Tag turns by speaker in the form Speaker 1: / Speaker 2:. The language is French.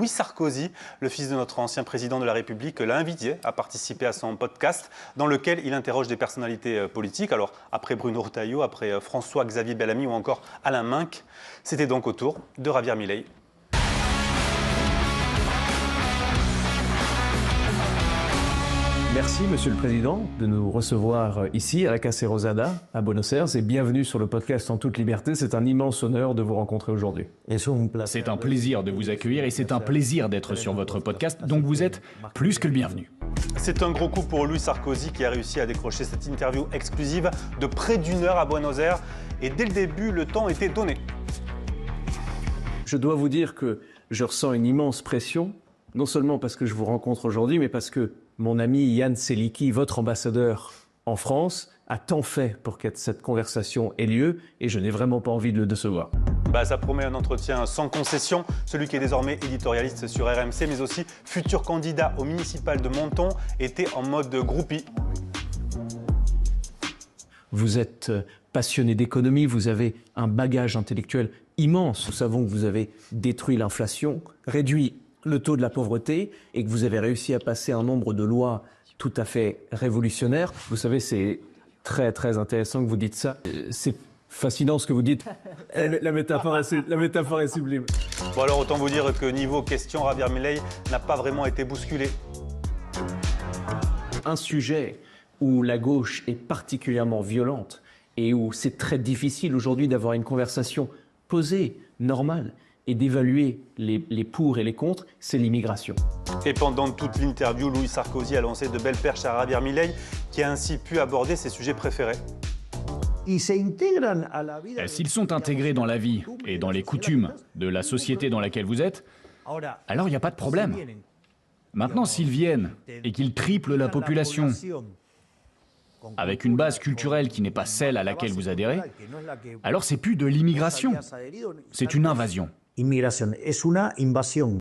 Speaker 1: Louis Sarkozy, le fils de notre ancien président de la République, l'a invité à participer à son podcast dans lequel il interroge des personnalités politiques. Alors, après Bruno Retailleau, après François-Xavier Bellamy ou encore Alain Minc, c'était donc au tour de Javier Milei.
Speaker 2: Merci, Monsieur le Président, de nous recevoir ici à la Casa Rosada, à Buenos Aires, et bienvenue sur le podcast En toute liberté. C'est un immense honneur de vous rencontrer aujourd'hui.
Speaker 3: C'est un plaisir de vous accueillir et c'est un plaisir d'être sur votre podcast, donc vous êtes plus que le bienvenu.
Speaker 1: C'est un gros coup pour Louis Sarkozy qui a réussi à décrocher cette interview exclusive de près d'1 heure à Buenos Aires. Et dès le début, le temps était donné.
Speaker 2: Je dois vous dire que je ressens une immense pression, non seulement parce que je vous rencontre aujourd'hui, mais parce que mon ami Yann Seliki, votre ambassadeur en France, a tant fait pour que cette conversation ait lieu et je n'ai vraiment pas envie de le décevoir.
Speaker 1: Ça promet un entretien sans concession. Celui qui est désormais éditorialiste sur RMC, mais aussi futur candidat au municipal de Menton, était en mode groupie.
Speaker 2: Vous êtes passionné d'économie, vous avez un bagage intellectuel immense. Nous savons que vous avez détruit l'inflation, réduit le taux de la pauvreté et que vous avez réussi à passer un nombre de lois tout à fait révolutionnaires. Vous savez, c'est très très intéressant que vous dites ça. C'est fascinant ce que vous dites. La métaphore est sublime.
Speaker 1: Bon alors autant vous dire que niveau question, Javier Milei n'a pas vraiment été bousculé.
Speaker 2: Un sujet où la gauche est particulièrement violente et où c'est très difficile aujourd'hui d'avoir une conversation posée, normale, et d'évaluer les pour et les contre, c'est l'immigration.
Speaker 1: Et pendant toute l'interview, Louis Sarkozy a lancé de belles perches à Javier Milei, qui a ainsi pu aborder ses sujets préférés.
Speaker 3: S'ils sont intégrés dans la vie et dans les coutumes de la société dans laquelle vous êtes, alors il n'y a pas de problème. Maintenant, s'ils viennent et qu'ils triplent la population avec une base culturelle qui n'est pas celle à laquelle vous adhérez, alors c'est plus de l'immigration, c'est une invasion.
Speaker 4: Inmigración es una invasión.